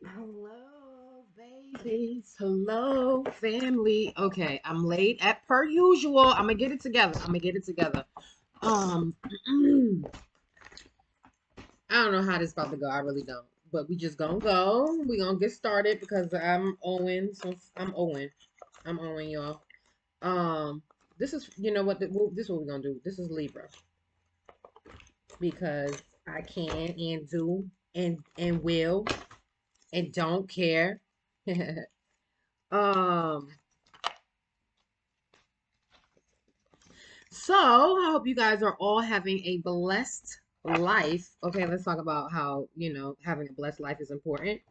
Hello, babies. Hello, family. Okay, I'm late at per usual. I'm gonna get it together. I'm gonna get it together. Um, I don't know how this about to go. I really don't. But we just gonna go. We gonna get started because I'm Owen. So I'm Owen. I'm Owen, y'all. Um, this is you know what this is what we're gonna do. This is Libra because I can and do and will and don't care. um. So, I hope you guys are all having a blessed life. Okay, let's talk about how, having a blessed life is important.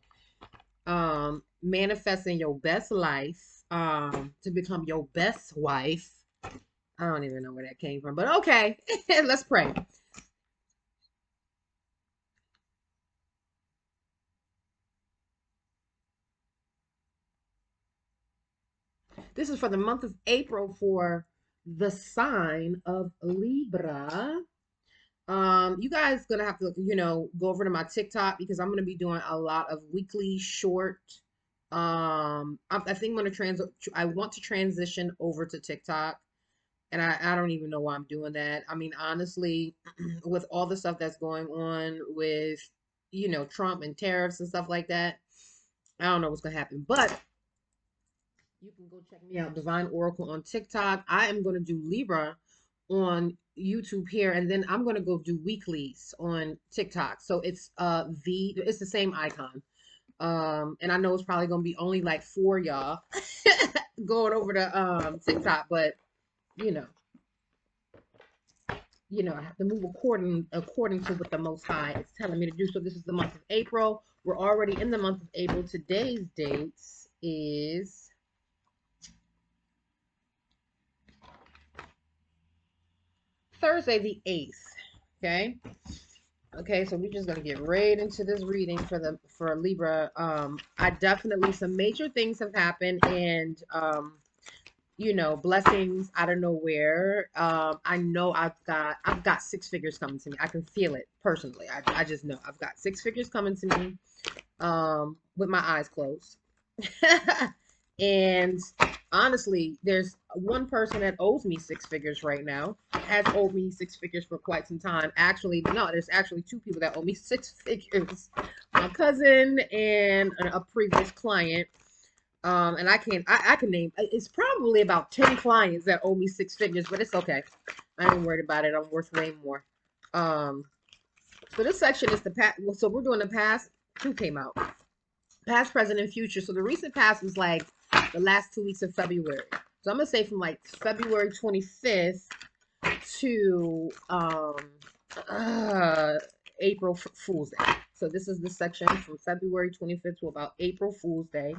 Manifesting your best life, to become your best wife. I don't even know where that came from, but okay, let's pray. This is for the month of April for the sign of Libra. You guys gonna have to, go over to my TikTok because I'm gonna be doing a lot of weekly short. I think I'm gonna I want to transition over to TikTok, and I don't even know why I'm doing that. I mean, honestly, with all the stuff that's going on with, Trump and tariffs and stuff like that, I don't know what's gonna happen. But you can go check me out, Divine Oracle on TikTok. I am gonna do Libra on YouTube here, and then I'm gonna go do weeklies on TikTok. So it's the same icon. And I know it's probably gonna be only like four y'all going over to TikTok, but you know, I have to move according to what the Most High is telling me to do. So this is the month of April. We're already in the month of April. Today's dates is Thursday the 8th. Okay. Okay, so we're just gonna get right into this reading for Libra. I definitely some major things have happened, and blessings out of nowhere. I know I've got six figures coming to me. I can feel it personally. I just know I've got six figures coming to me. With my eyes closed. And honestly, there's one person that owes me six figures right now, has owed me six figures for quite some time. Actually, no, there's actually two people that owe me six figures, my cousin and a previous client. And I can name, it's probably about 10 clients that owe me six figures, but it's okay. I ain't worried about it. I'm worth way more. Um, so this section is the past. So we're doing the past. Who came out? Past, present, and future. So the recent past was like the last 2 weeks of February. So I'm gonna say from like February 25th to uh, April Fool's Day. So this is the section from February 25th to about April Fool's Day.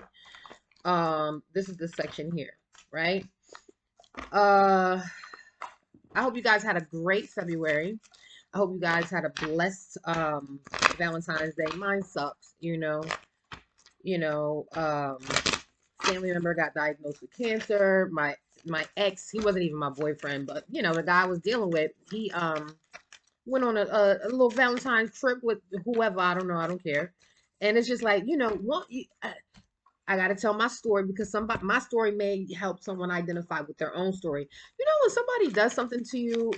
This is the section here, right? Uh, I hope you guys had a great February. I hope you guys had a blessed Valentine's Day. Mine sucks, you know, family member got diagnosed with cancer. My ex, he wasn't even my boyfriend, but the guy I was dealing with, he went on a little Valentine's trip with whoever, I don't know, I don't care. And it's just like, I got to tell my story because my story may help someone identify with their own story. When somebody does something to you,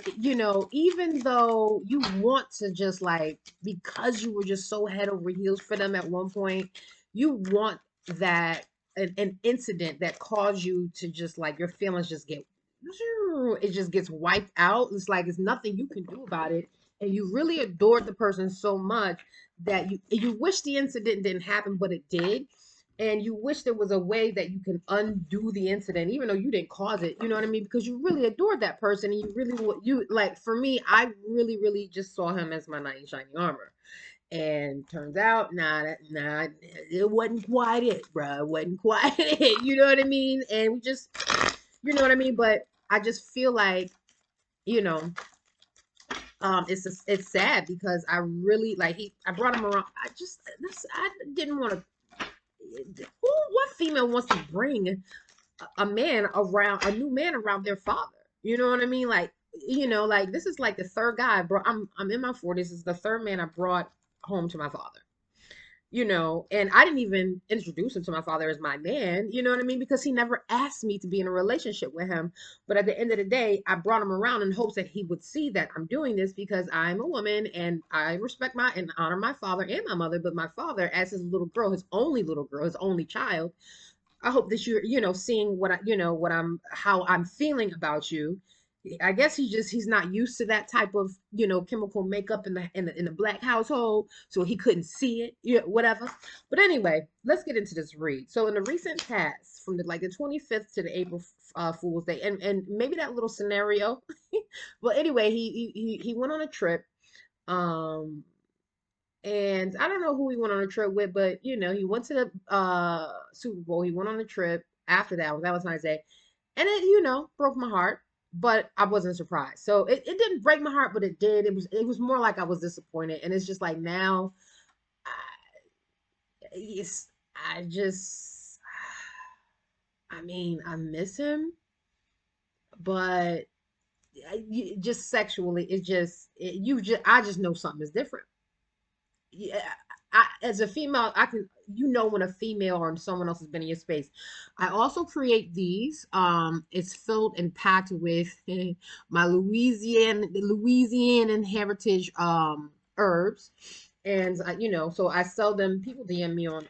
even though you want to just like, because you were just so head over heels for them at one point, you want that an incident that caused you to just like your feelings just get, it just gets wiped out. It's like it's nothing you can do about it. And you really adored the person so much that you wish the incident didn't happen, but it did, and you wish there was a way that you can undo the incident even though you didn't cause it, you know what I mean, because you really adored that person, and you really you like, for me, I really really just saw him as my knight in shining armor. And turns out, nah, it wasn't quite it, bro. It wasn't quite it, you know what I mean. And we just, you know what I mean. But I just feel like, you know it's sad because I really like, I brought him around. I didn't want to. What female wants to bring a man around, a new man around their father? You know what I mean? Like, like, this is like the third guy I brought. I'm in my 40s. This is the third man I brought home to my father. and I didn't even introduce him to my father as my man, you know what I mean? Because he never asked me to be in a relationship with him. But at the end of the day, I brought him around in hopes that he would see that I'm doing this because I'm a woman and I respect my and honor my father and my mother. But my father, as his little girl, his only little girl, his only child, I hope that you're, seeing what how I'm feeling about you. I guess he's not used to that type of, chemical makeup in the black household, so he couldn't see it, whatever. But anyway, let's get into this read. So in the recent past, from the 25th to the April Fool's Day, and maybe that little scenario. Well, anyway, he went on a trip. Um, and I don't know who he went on a trip with, but he went to the Super Bowl. He went on a trip after that. That was nice day. And it, broke my heart, but I wasn't surprised. So it didn't break my heart, but it did. It was more like I was disappointed. And it's just like now it's I just I mean, I miss him, but just sexually, I just know something is different. Yeah, as a female, I can, when a female or someone else has been in your space. I also create these. It's filled and packed with my Louisiana heritage herbs, and so I sell them. People DM me on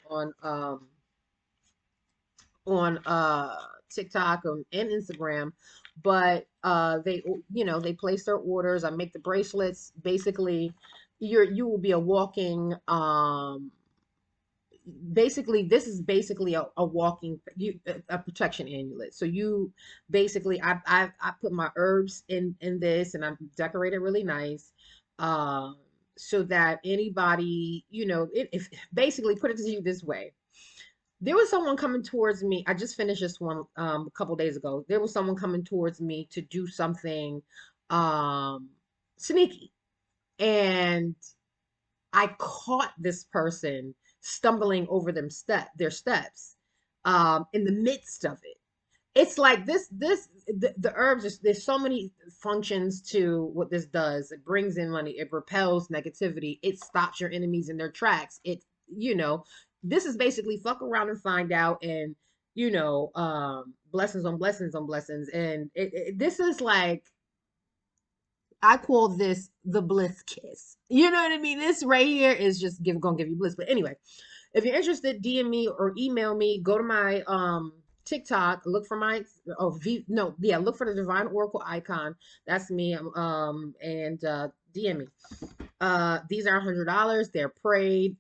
TikTok and Instagram, but they place their orders. I make the bracelets. Basically, you will be a walking basically this is basically a walking a protection amulet. So you basically I put my herbs in this and I decorate it really nice. Um so that anybody, if basically put it to you this way. There was someone coming towards me. I just finished this one a couple days ago. There was someone coming towards me to do something um sneaky. And I caught this person stumbling over their steps in the midst of it. It's like the herbs, there's so many functions to what this does. It brings in money, it repels negativity, it stops your enemies in their tracks. You know, this is basically fuck around and find out, and blessings on blessings on blessings. And this is like, I call this the bliss kiss. You know what I mean? This right here is just gonna give you bliss. But anyway, if you're interested, DM me or email me. Go to my TikTok. Look for my look for the Divine Oracle icon. That's me. And DM me. These are $100. They're prayed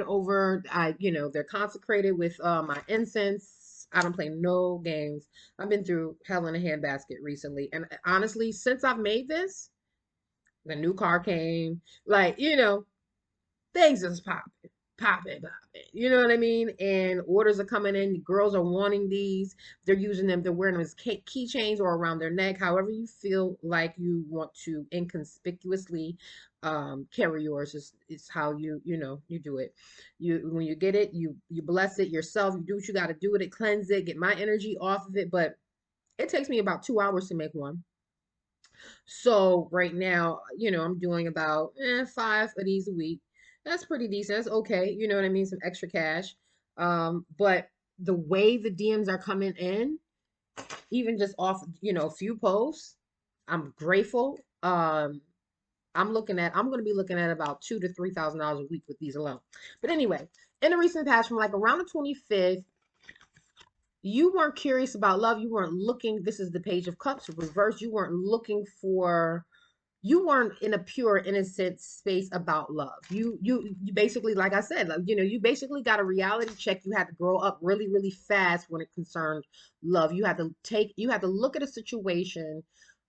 over. They're consecrated with my incense. I don't play no games. I've been through hell in a handbasket recently, and honestly, since I've made this, the new car came. Like, things is popping. You know what I mean? And orders are coming in. Girls are wanting these. They're using them. They're wearing them as keychains or around their neck. However you feel like you want to inconspicuously carry yours is how you do it. When you get it, you bless it yourself. You do what you got to do with it. Cleanse it. Get my energy off of it. But it takes me about 2 hours to make one. So right now, I'm doing about 5 of these a week. That's pretty decent. That's okay. You know what I mean? Some extra cash. But the way the DMs are coming in, even just off, a few posts, I'm grateful. I'm going to be looking at about $2,000 to $3,000 a week with these alone. But anyway, in the recent past, from like around the 25th, you weren't curious about love. You weren't looking. This is the Page of Cups reverse. You weren't in a pure, innocent space about love. You basically, like I said, like, you basically got a reality check. You had to grow up really, really fast when it concerned love. You had to look at a situation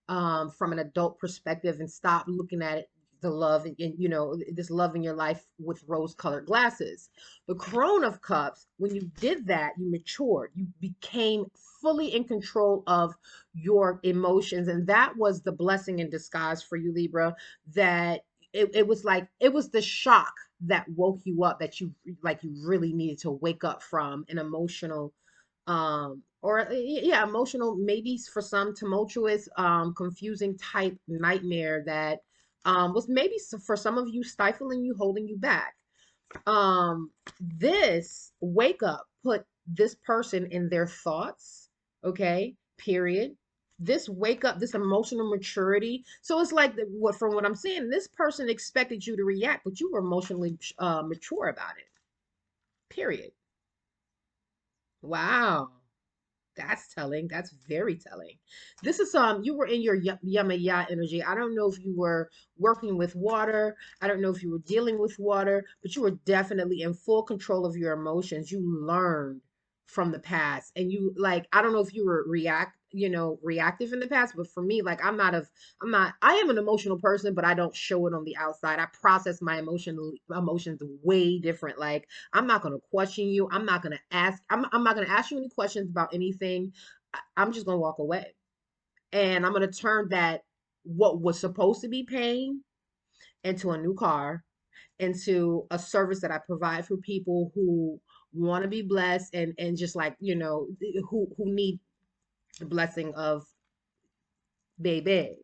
from an adult perspective and stop looking at it, the love and this love in your life with rose colored glasses. The Crone of Cups, when you did that, you matured. You became fully in control of your emotions, and that was the blessing in disguise for you, Libra. That it was like, it was the shock that woke you up, that you really needed to wake up from an emotional or yeah, emotional, maybe for some tumultuous, confusing type nightmare that was maybe for some of you stifling you, holding you back. This wake up put this person in their thoughts, okay, period. This wake up, this emotional maturity. So it's like what from what I'm saying, this person expected you to react, but you were emotionally mature about it. Period. Wow. That's telling. That's very telling. This is you were in your yama ya energy. I don't know if you were working with water. I don't know if you were dealing with water, but you were definitely in full control of your emotions. You learned from the past, and you like I don't know if you were reactive in the past, but for me, like I am an emotional person, but I don't show it on the outside. I process my emotions way different. Like I'm not going to question you. I'm not going to ask you any questions about anything. I'm just going to walk away. And I'm going to turn that what was supposed to be pain into a new car, into a service that I provide for people who want to be blessed and just like, who need the blessing of baby.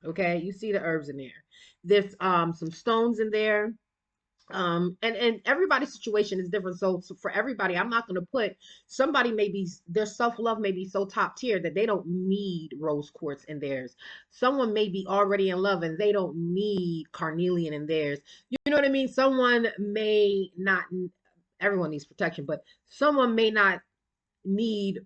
Okay, you see the herbs in there. There's some stones in there. And everybody's situation is different, so for everybody I'm not going to put somebody maybe their self-love may be so top tier that they don't need rose quartz in theirs. Someone may be already in love and they don't need carnelian in theirs. You know what I mean? Someone may not, everyone needs protection, but someone may not need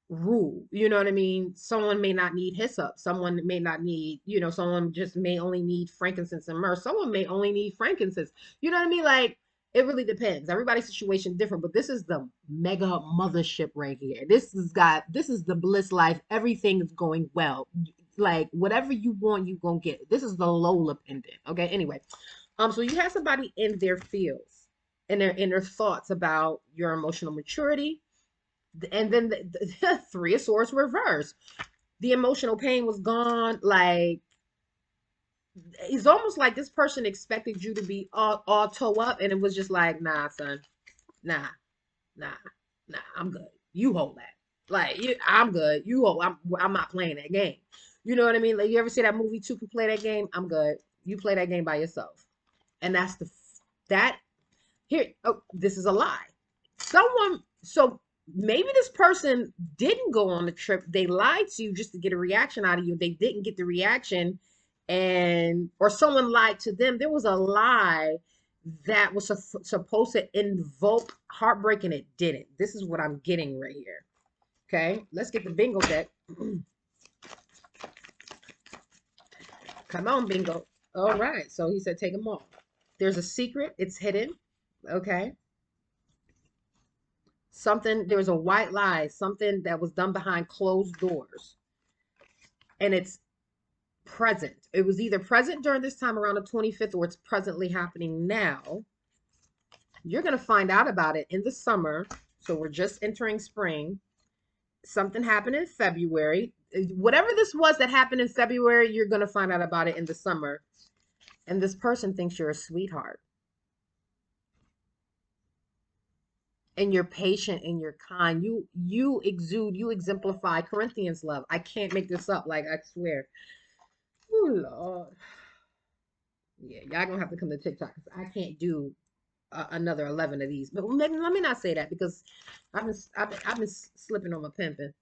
rule. You know what I mean? Someone may not need hyssop. Someone may not need, someone just may only need frankincense and myrrh. Someone may only need frankincense. You know what I mean? Like it really depends. Everybody's situation is different, but this is the mega mothership right here. This is the bliss life. Everything is going well. Like whatever you want, you gonna get. This is the Lola pendant. Okay. Anyway, so you have somebody in their fields, in their thoughts about your emotional maturity, and then the Three of Swords reverse. The emotional pain was gone. Like it's almost like this person expected you to be all toe up, and it was just like, nah, son, nah, nah, nah. I'm good. You hold that. Like I'm good. You hold. I'm not playing that game. You know what I mean? Like you ever see that movie Two Can Play That Game? I'm good. You play that game by yourself, and that's that here. Oh, this is a lie. So maybe this person didn't go on the trip. They lied to you just to get a reaction out of you. They didn't get the reaction, and or someone lied to them. There was a lie that was supposed to invoke heartbreak and it didn't. This is what I'm getting right here. Okay, let's get the bingo deck. Come on, bingo. All right, so he said take them all. There's a secret, it's hidden. Okay, something, there was a white lie, something that was done behind closed doors, and it's present. It was either present during this time around the 25th or it's presently happening now. You're going to find out about it in the summer. So we're just entering spring. Something happened in February. Whatever this was that happened in February, you're going to find out about it in the summer. And this person thinks you're a sweetheart. And you're patient and you're kind. You exude, you exemplify Corinthians love. I can't make this up. Like I swear. Oh Lord. Yeah, y'all gonna have to come to TikTok because I can't do another 11 of these. But maybe, let me not say that because I've been slipping on my pimping.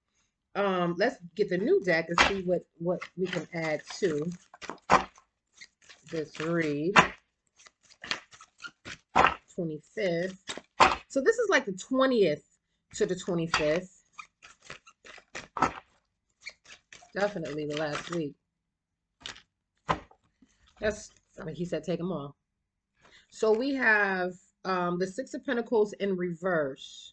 Let's get the new deck and see what we can add to this read. 25th. So this is like the 20th to the 25th. Definitely the last week. I mean, he said take them all. So we have the Six of Pentacles in reverse.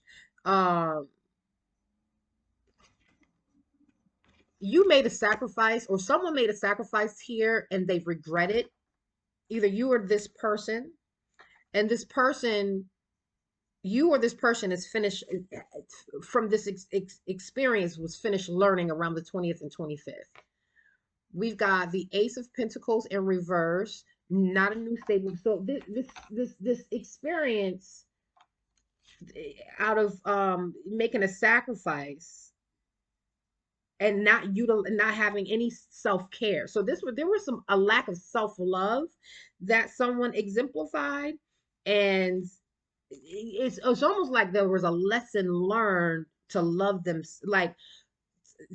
You made a sacrifice or someone made a sacrifice here and they regret it. Either you or this person, and this person, you or this person is finished from this experience, was finished learning around the 20th and 25th. We've got the Ace of Pentacles in reverse, not a new stable. So this experience out of making a sacrifice and not having any self-care. So there was a lack of self-love that someone exemplified, and it's almost like there was a lesson learned to love them. Like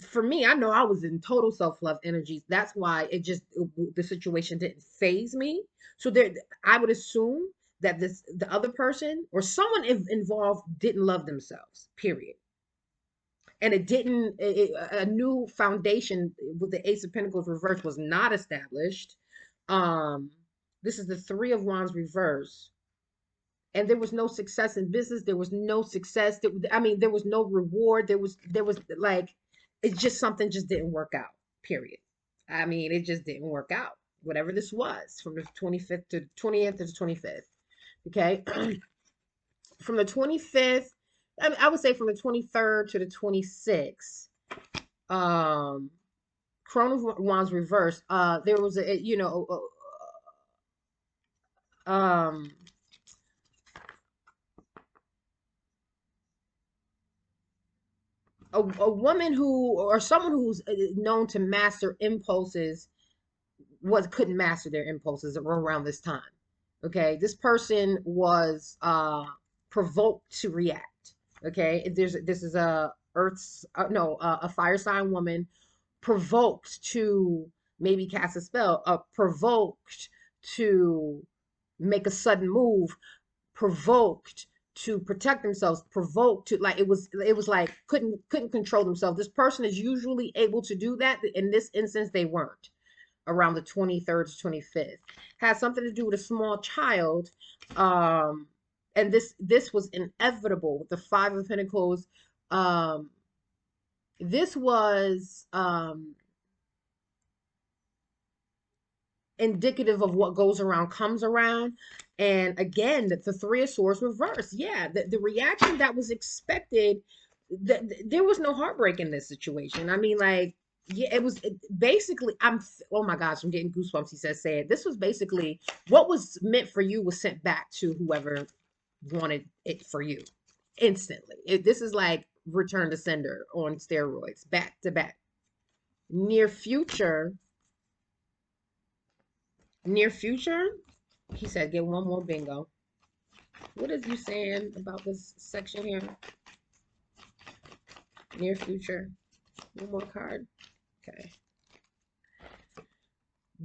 for me, I know I was in total self-love energies. That's why the situation didn't phase me. So there, I would assume that the other person or someone involved didn't love themselves, period. And it didn't, a new foundation with the Ace of Pentacles reverse was not established. Um, this is the Three of Wands reverse. And there was no success in business. There was no success. I mean, there was no reward. There was like, it's just something just didn't work out, period. I mean, it just didn't work out. Whatever this was from the 25th to 20th to the 25th. Okay. From the 25th, I would say from the 23rd to the 26th, Crown of Wands reverse, there was um, a woman who, or someone who's known to master impulses, couldn't master their impulses around this time. Okay, this person was provoked to react. Okay, this is a Earth's no a fire sign woman provoked to maybe cast a spell, provoked to make a sudden move, provoked to protect themselves, provoked to, like, it was like couldn't control themselves. This person is usually able to do that. In this instance, they weren't. Around the 23rd to 25th has something to do with a small child, and this was inevitable. The Five of Pentacles, this was indicative of what goes around comes around. And again, the Three of Swords reverse. Yeah, the reaction that was expected, there was no heartbreak in this situation. I mean, like, yeah, basically, oh my gosh, I'm getting goosebumps. He said this was basically what was meant for you was sent back to whoever wanted it for you instantly. This is like return to sender on steroids, back to back. Near future, near future, he said, get one more bingo. What is you saying about this section here? Near future. One more card. Okay.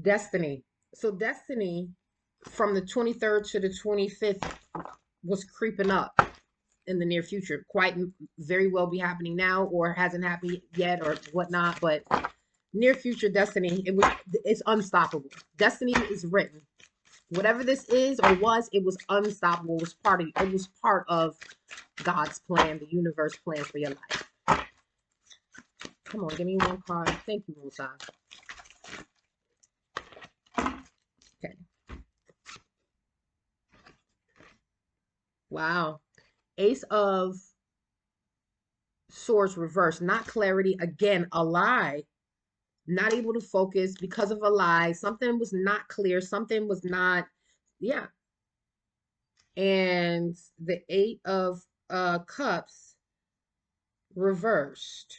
Destiny. So destiny from the 23rd to the 25th was creeping up in the near future. Quite very well be happening now, or hasn't happened yet, or whatnot. But near future destiny, it's unstoppable. Destiny is written. Whatever this is or was, it was unstoppable. It was part of God's plan, the universe plan for your life. Come on, give me one card. Thank you, Musa. Okay. Wow. Ace of Swords reverse. Not clarity. Again, a lie. Not able to focus because of a lie. Something was not clear. Something was not, yeah. And the Eight of Cups reversed.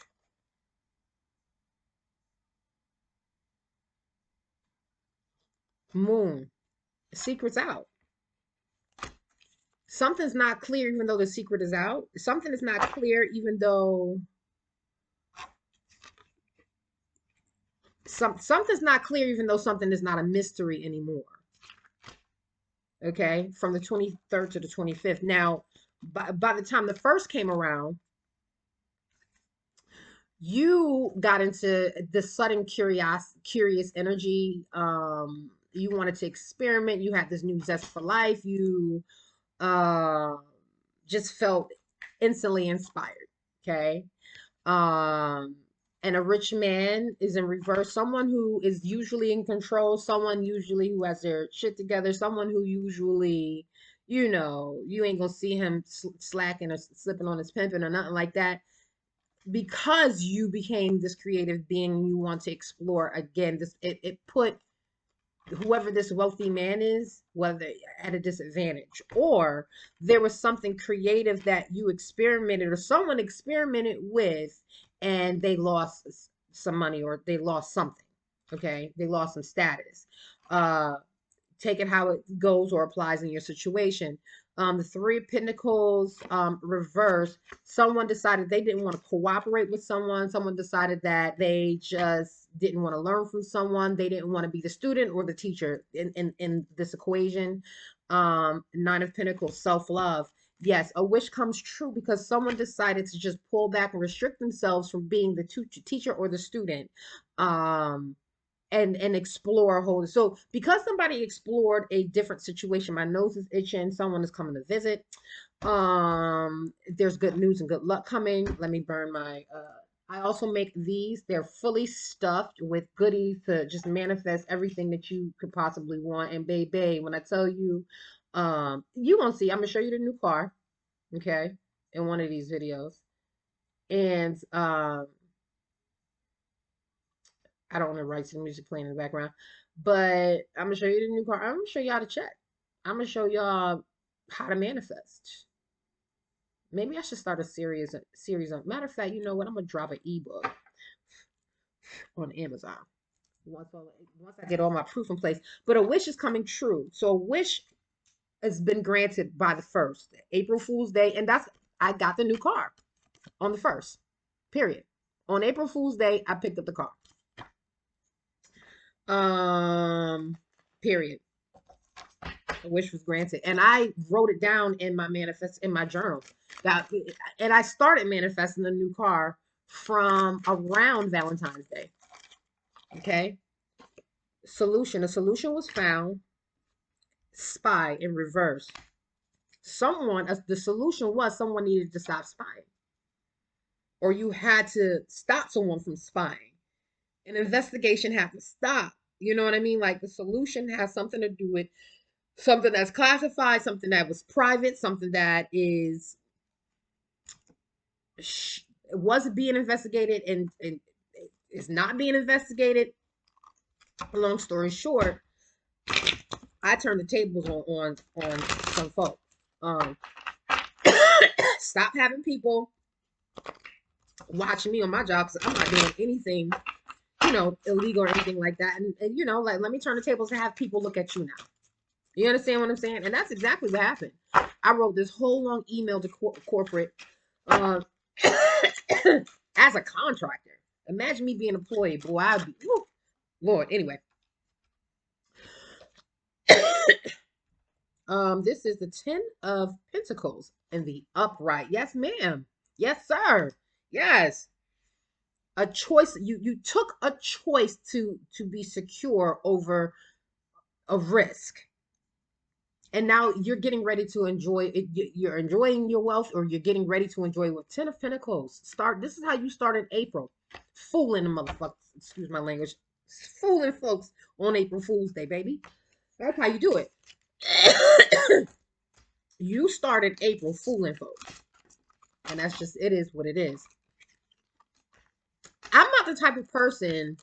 Moon. Secret's out. Something's not clear even though the secret is out. Something is not clear even though something's not clear even though something is not a mystery anymore. Okay, from the 23rd to the 25th. Now, by the time the first came around, you got into the sudden curious energy. You wanted to experiment. You had this new zest for life. You just felt instantly inspired. Okay. Um, and a rich man is in reverse. Someone who is usually in control. Someone usually who has their shit together. Someone who usually, you ain't gonna see him slacking or slipping on his pimping or nothing like that, because you became this creative being. You want to explore again. It put whoever this wealthy man is, whether at a disadvantage, or there was something creative that you experimented or someone experimented with, and they lost some money or they lost something. Okay, they lost some status. Uh, take it how it goes or applies in your situation. The Three of Pentacles reverse. Someone decided they didn't want to cooperate with someone. Someone decided that they just didn't want to learn from someone. They didn't want to be the student or the teacher in this equation. Nine of Pentacles, self-love. Yes, a wish comes true because someone decided to just pull back and restrict themselves from being the teacher or the student. And explore a whole, so because somebody explored a different situation, my nose is itching, someone is coming to visit. There's good news and good luck coming. Let me burn my I also make these. They're fully stuffed with goodies to just manifest everything that you could possibly want. And baby, when I tell you, you gonna see, I'm gonna show you the new car, okay, in one of these videos. And I don't want to write some music playing in the background, but I'm gonna show you the new car. I'm gonna show you how to check. I'm gonna show y'all how to manifest. Maybe I should start a series of. Matter of fact, you know what? I'm gonna drop an ebook on Amazon once I get all my proof in place. But a wish is coming true. So a wish has been granted by the 1st, April Fool's Day, and I got the new car on the 1st. Period. On April Fool's Day, I picked up the car. Period. A wish was granted, and I wrote it down in my journal. And I started manifesting the new car from around Valentine's Day. Okay. Solution. A solution was found. Spy in reverse. The solution was someone needed to stop spying, or you had to stop someone from spying. An investigation had to stop. You know what I mean? Like the solution has something to do with something that's classified, something that was private, something that was being investigated and is not being investigated. Long story short, I turned the tables on some folks. Stop having people watching me on my job because I'm not doing anything, illegal or anything like that. And like, let me turn the tables and have people look at you now. You understand what I'm saying? And that's exactly what happened. I wrote this whole long email to corporate as a contractor. Imagine me being employed. Boy, I'd be, whew, Lord. Anyway. This is the 10 of Pentacles in the upright. Yes, ma'am. Yes, sir. Yes. A choice. You took a choice to be secure over a risk. And now you're getting ready to enjoy it. You're enjoying your wealth, or you're getting ready to enjoy with 10 of Pentacles. This is how you start in April. Fooling the motherfuckers. Excuse my language. Fooling folks on April Fool's Day, baby. That's how you do it. You started April fooling folks. And that's just, it is what it is. I'm not the type of person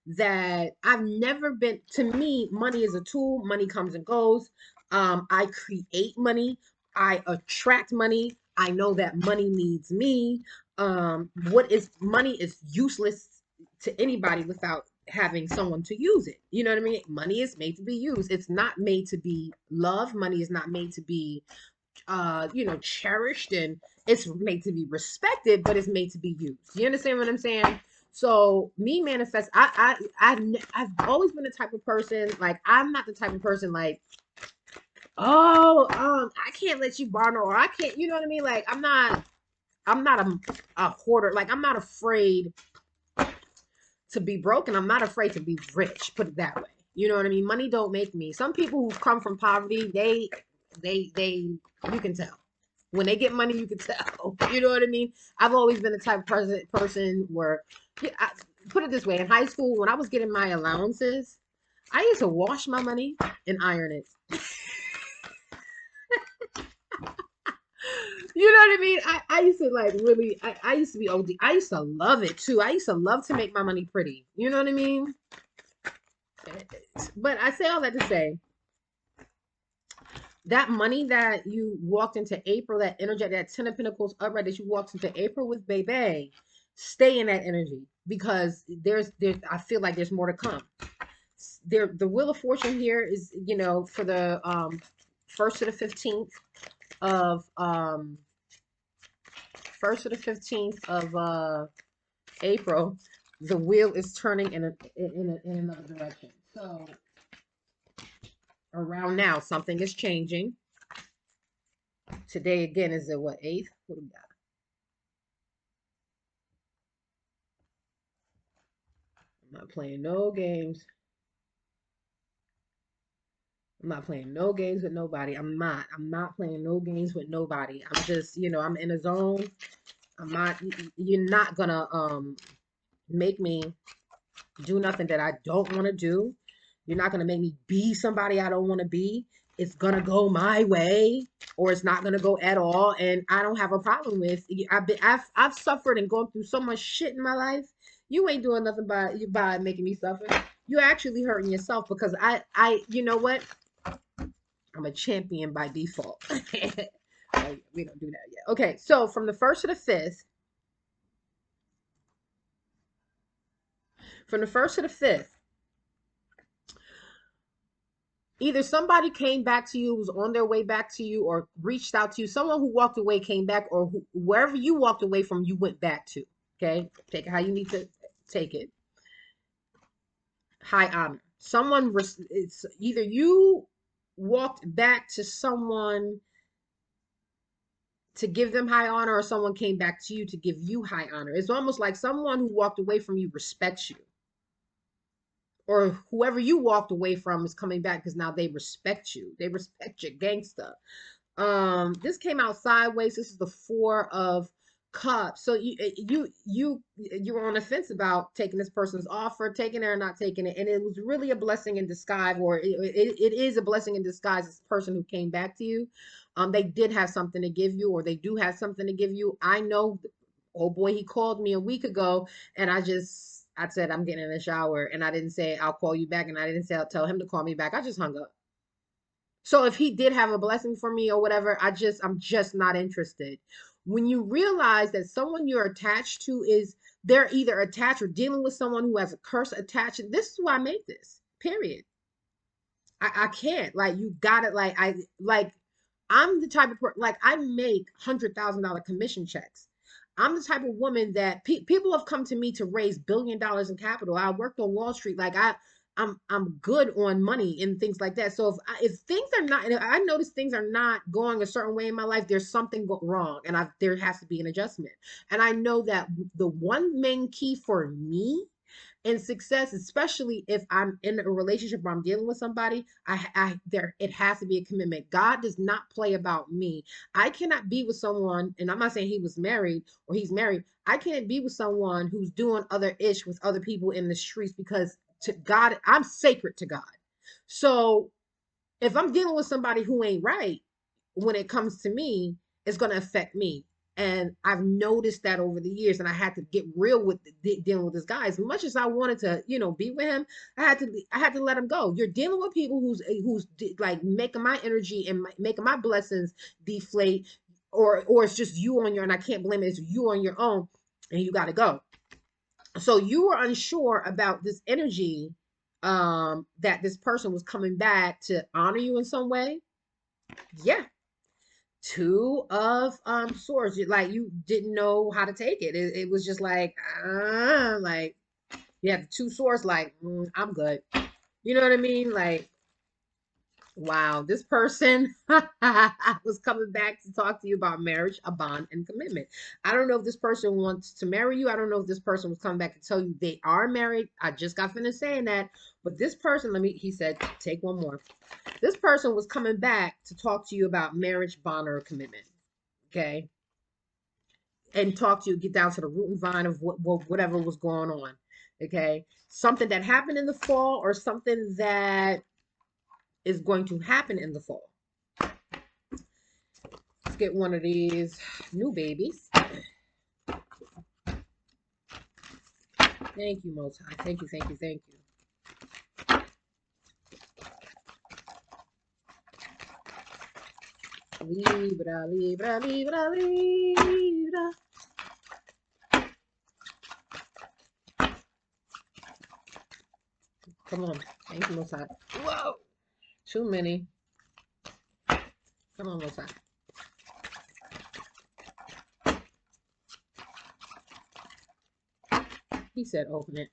that I've never been, to me, money is a tool. Money comes and goes. I create money. I attract money. I know that money needs me. Money is useless to anybody without having someone to use it. You know what I mean? Money is made to be used. It's not made to be loved. Money is not made to be cherished, and it's made to be respected, but it's made to be used. You understand what I'm saying? So me manifest, I've always been the type of person, like, I'm not the type of person like, I can't let you borrow, or I can't, you know what I mean? Like, I'm not a hoarder. Like, I'm not afraid to be broken. I'm not afraid to be rich, put it that way. You know what I mean? Money don't make me. Some people who come from poverty, they you can tell. When they get money, you can tell. You know what I mean? I've always been the type of person where, put it this way, in high school, when I was getting my allowances, I used to wash my money and iron it. You know what I mean? I used to like really, I used to be OD. I used to love it too. I used to love to make my money pretty. You know what I mean? But I say all that to say, that money that you walked into April, that energy, that 10 of Pentacles upright that you walked into April with, baby, Stay in that energy because there's I feel like there's more to come. The Wheel of Fortune here is, you know, for the 1st to the 15th of 1st to the 15th of April. The wheel is turning in another direction. So around now, something is changing. Today again is the what, 8th? What do we got? I'm not playing no games. I'm not playing no games with nobody. I'm not playing no games with nobody. I'm just, you know, I'm in a zone. I'm not, you're not gonna make me do nothing that I don't want to do. You're not gonna make me be somebody I don't want to be. It's gonna go my way, or it's not gonna go at all. And I don't have a problem with. I've suffered and gone through so much shit in my life. You ain't doing nothing by making me suffer. You're actually hurting yourself because you know what? I'm a champion by default. We don't do that yet. Okay, so from the 1st to the 5th, from the 1st to the 5th, either somebody came back to you, was on their way back to you, or reached out to you. Someone who walked away came back, or wherever you walked away from, you went back to. Okay, take it how you need to take it. High honor. It's either you walked back to someone to give them high honor, or someone came back to you to give you high honor. It's almost like someone who walked away from you respects you, or whoever you walked away from is coming back because now they respect you. They respect your gangster. This came out sideways. This is the 4 of Cups. So you were on the fence about taking this person's offer, taking it or not taking it, and it was really a blessing in disguise, or it is a blessing in disguise. This person who came back to you, they did have something to give you, or they do have something to give you. I know. Oh boy, he called me a week ago, and I said I'm getting in the shower, and I didn't say I'll call you back, and I didn't say I'll tell him to call me back. I just hung up. So if he did have a blessing for me or whatever, I'm just not interested. When you realize that someone you're attached to they're either attached or dealing with someone who has a curse attached, this is why I make this. Period. I can't. Like, you got it. I'm the type of person, like, I make $100,000 commission checks. I'm the type of woman that people have come to me to raise $1 billion in capital. I worked on Wall Street. Like, I'm good on money and things like that. So if things are not, if I notice things are not going a certain way in my life, there's something wrong, and there has to be an adjustment. And I know that the one main key for me and success, especially if I'm in a relationship where I'm dealing with somebody, it has to be a commitment. God does not play about me. I cannot be with someone, and I'm not saying he was married or he's married. I can't be with someone who's doing other ish with other people in the streets, because to God, I'm sacred to God. So if I'm dealing with somebody who ain't right, when it comes to me, it's going to affect me. And I've noticed that over the years, and I had to get real with dealing with this guy. As much as I wanted to, be with him, I had to let him go. You're dealing with people who's like making my energy and making my blessings deflate, or it's just you on your, and I can't blame it. It's you on your own, and you got to go. So you were unsure about this energy, that this person was coming back to honor you in some way. Yeah. 2 of Swords. Like, you didn't know how to take it. It was just like you have the 2 swords, like, I'm good. You know what I mean? Like, wow, this person was coming back to talk to you about marriage, a bond, and commitment. I don't know if this person wants to marry you. I don't know if this person was coming back to tell you they are married. I just got finished saying that. But this person, he said, take one more. This person was coming back to talk to you about marriage, bond, or commitment. Okay. And talk to you, get down to the root and vine of whatever was going on. Okay. Something that happened in the fall, or something that is going to happen in the fall. Let's get one of these new babies. Thank you, Most High. Thank you, thank you, thank you. Libra, Libra, Libra, Libra. Come on. Thank you, Most High. Whoa. Too many. Come on, Most High. He said open it.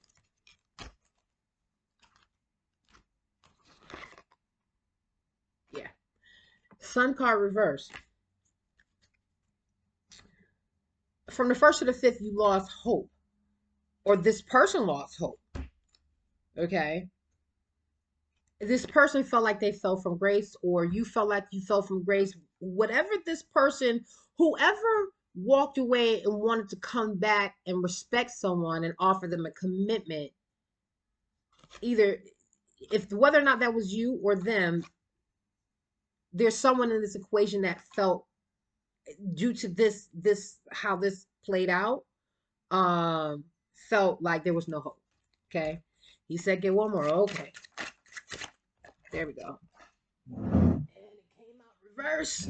Yeah. Sun card reverse. From the 1st to the 5th, you lost hope. Or this person lost hope. Okay. This person felt like they fell from grace, or you felt like you fell from grace. Whatever this person, whoever walked away and wanted to come back and respect someone and offer them a commitment, either if whether or not that was you or them, there's someone in this equation that felt, due to this how this played out, um felt like there was no hope. Okay. He said get one more. Okay, there we go. And it came out reverse.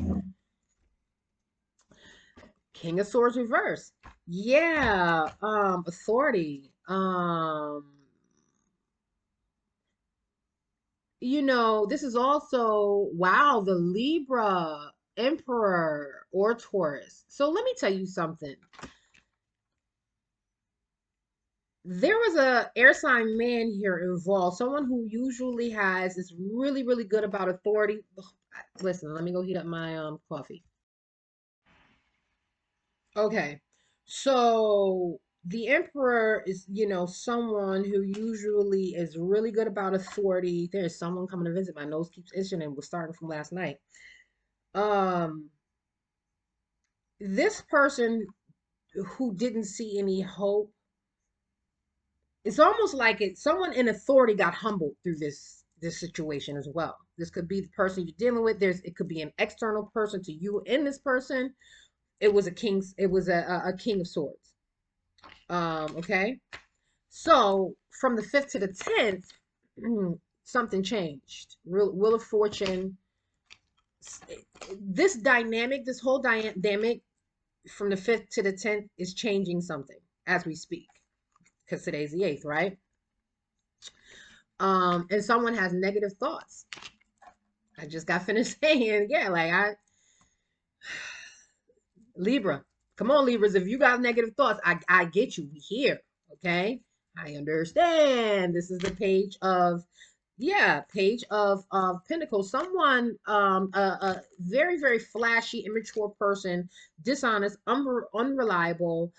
King of Swords reverse. Yeah. Authority. This is also, wow, the Libra, Emperor, or Taurus. So let me tell you something. There was a air sign man here involved, someone who usually is really, really good about authority. Listen, let me go heat up my coffee. Okay. So the emperor is, someone who usually is really good about authority. There's someone coming to visit. My nose keeps itching and was starting from last night. Um, this person who didn't see any hope, it's almost like someone in authority got humbled through this situation as well. This could be the person you're dealing with. It could be an external person to you and this person. It was a king of swords. Okay. So from the 5th to the 10th, something changed. Wheel of Fortune. This whole dynamic from the 5th to the 10th is changing something as we speak, because today's the 8th, right? And someone has negative thoughts. I just got finished saying, yeah, like Libra. Come on, Libras. If you got negative thoughts, I get you. We here. Okay. I understand. This is the page of Pentacles. Someone, a very, very flashy, immature person, dishonest, unreliable,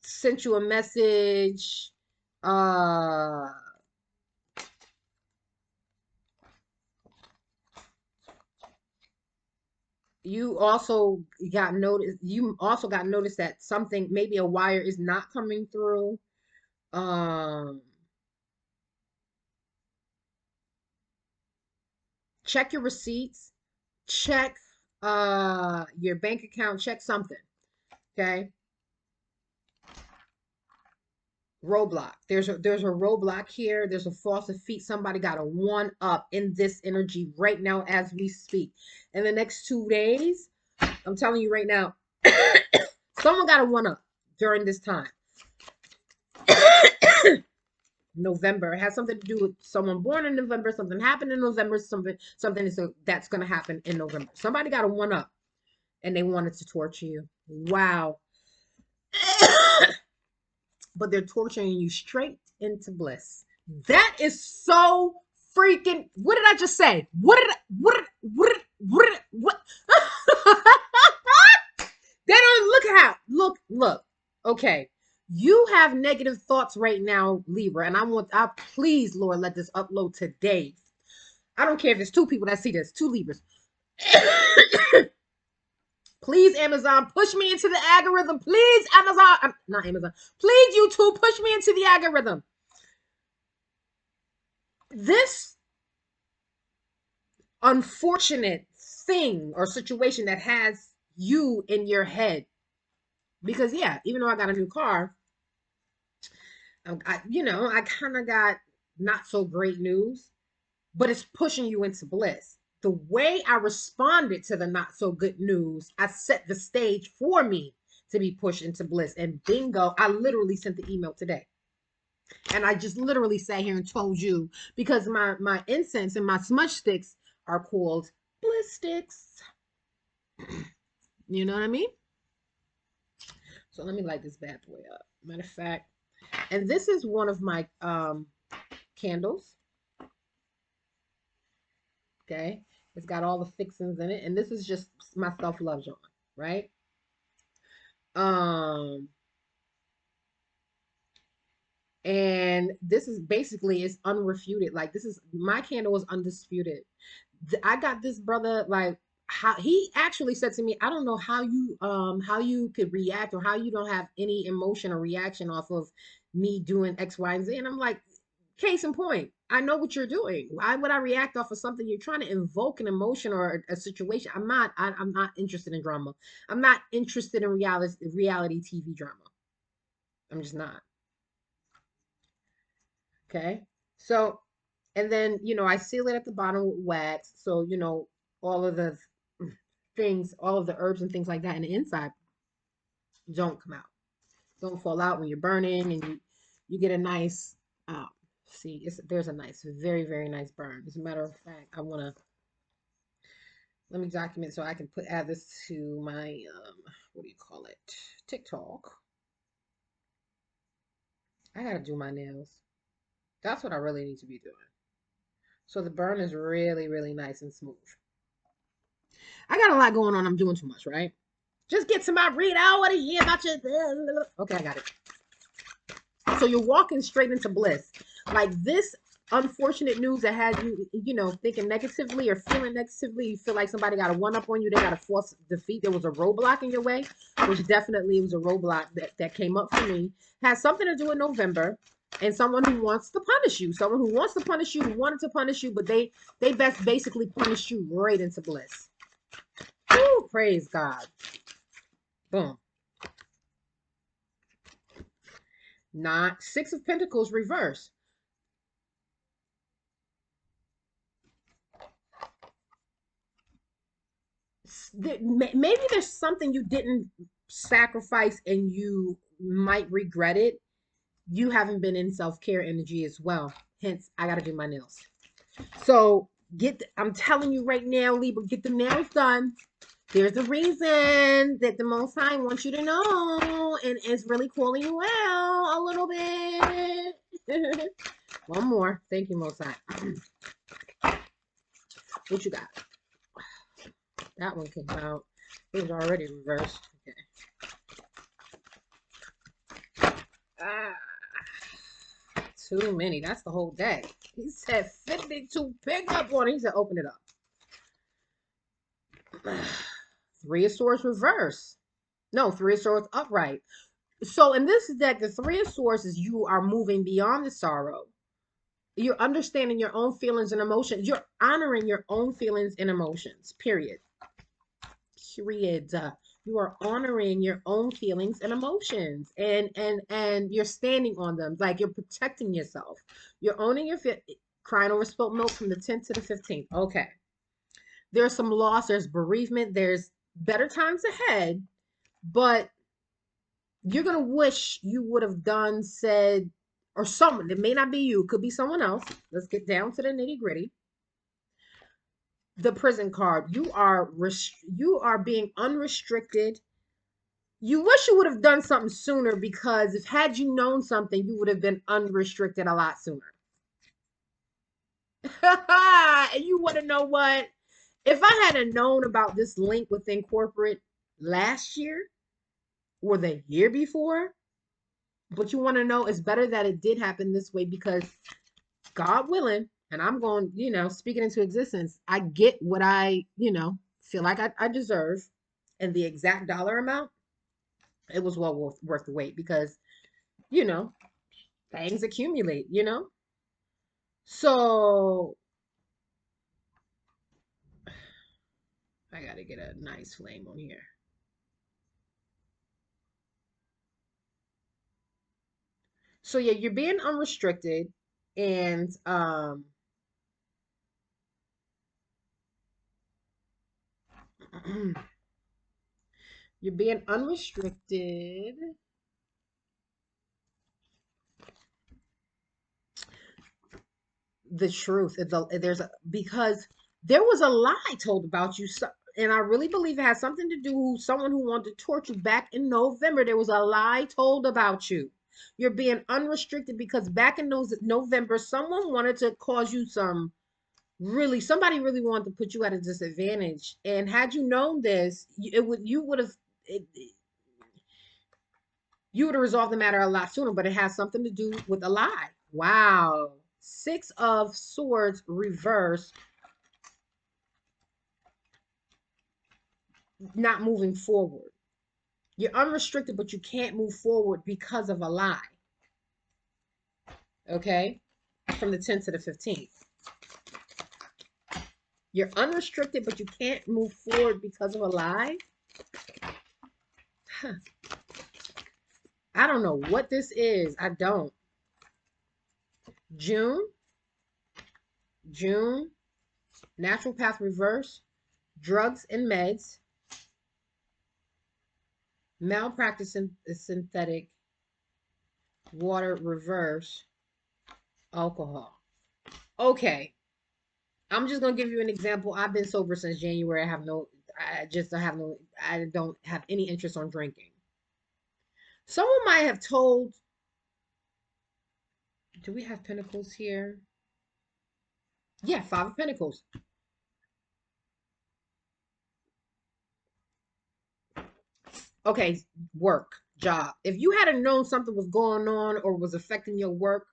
sent you a message, you also got notice that something, maybe a wire is not coming through. Check your receipts, check your bank account, check something. Okay. Roadblock. There's a roadblock here. There's a false defeat. Somebody got a one up in this energy right now as we speak. In the next 2 days, I'm telling you right now, someone got a one up during this time. November. It has something to do with someone born in November. Something happened in November. Something that's going to happen in November. Somebody got a one up and they wanted to torture you. Wow. But they're torturing you straight into bliss. That is so freaking. What did I just say? What? They don't look how. Look. Okay. You have negative thoughts right now, Libra, and I please, Lord, let this upload today. I don't care if it's 2 people that see this, 2 Libras. Please, Amazon, push me into the algorithm. Please, Amazon. Not Amazon. Please, YouTube, push me into the algorithm. This unfortunate thing or situation that has you in your head. Because, yeah, even though I got a new car, I kind of got not so great news, but it's pushing you into bliss. The way I responded to the not so good news, I set the stage for me to be pushed into bliss. And bingo, I literally sent the email today. And I just literally sat here and told you because my incense and my smudge sticks are called bliss sticks. You know what I mean? So let me light this bad boy up. Matter of fact, and this is one of my candles. Okay, it's got all the fixings in it, and this is just my self-love joint, right? Um, and this is basically is unrefuted. Like this is my candle is undisputed. I got this brother like how he actually said to me, I don't know how you could react or how you don't have any emotion or reaction off of me doing X, Y, and Z. And I'm like, case in point, I know what you're doing. Why would I react off of something you're trying to invoke an emotion or a situation? I'm not interested in drama. I'm not interested in reality TV drama. I'm just not. Okay. So, and then, I seal it at the bottom with wax. So, all of the things, all of the herbs and things like that in the inside don't come out, don't fall out when you're burning, and you get a nice, um, see, there's a nice, very, very nice burn. As a matter of fact, let me document so I can add this to my, what do you call it? TikTok. I gotta do my nails. That's what I really need to be doing. So the burn is really, really nice and smooth. I got a lot going on. I'm doing too much, right? Just get to my read. I want to hear about your. Okay, I got it. So you're walking straight into bliss. Like this unfortunate news that has you, thinking negatively or feeling negatively. You feel like somebody got a one up on you. They got a force defeat. There was a roadblock in your way, which definitely was a roadblock that came up for me. Has something to do with November and someone who wants to punish you. Someone who wants to punish you, who wanted to punish you, but they basically punished you right into bliss. Ooh, praise God. Boom. Not Six of Pentacles reverse. Maybe there's something you didn't sacrifice and you might regret it. You haven't been in self-care energy as well. Hence, I got to do my nails. So I'm telling you right now, Libra, get the nails done. There's a reason that the Most High wants you to know and is really calling you out a little bit. One more. Thank you, Most High. What you got? That one came out. It was already reversed. Okay. Too many. That's the whole day. He said 52 pick up on it. He said open it up. Three of Swords reverse. No, Three of Swords upright. So in this deck, the Three of Swords is you are moving beyond the sorrow. You're understanding your own feelings and emotions. You're honoring your own feelings and emotions. Period. Period. You are honoring your own feelings and emotions, and you're standing on them, like you're protecting yourself. You're owning your crying over spilt milk from the 10th to the 15th. Okay. There's some loss, there's bereavement, there's better times ahead, but you're gonna wish you would have done, said, or someone, it may not be you, it could be someone else. Let's get down to the nitty-gritty. The prison card. You are being unrestricted. You wish you would have done something sooner, because if had you known something, you would have been unrestricted a lot sooner. And you want to know what? If I had known about this link within corporate last year or the year before, but you want to know, it's better that it did happen this way, because God willing, and I'm going, speaking into existence, I get what I, feel like I deserve, and the exact dollar amount, it was well worth the wait, because, you know, things accumulate. So I got to get a nice flame on here. So yeah, you're being unrestricted, and you're being unrestricted. the truth. Because there was a lie told about you, and I really believe it has something to do with someone who wanted to torture you back in November. There was a lie told about you. You're being unrestricted because back in those November, someone wanted to cause you somebody really wanted to put you at a disadvantage. And had you known this, you would have resolved the matter a lot sooner, but it has something to do with a lie. Wow. Six of Swords reverse, not moving forward. You're unrestricted, but you can't move forward because of a lie. Okay? From the 10th to the 15th. You're unrestricted, but you can't move forward because of a lie. Huh. I don't know what this is. I don't. June, natural path reverse, drugs and meds, malpractice and synthetic, water reverse, alcohol. Okay. I'm just gonna give you an example. I've been sober since January. I don't have any interest on drinking. Someone might have told, do we have pentacles here? Yeah, 5 of Pentacles. Okay, work, job. If you had known something was going on or was affecting your work,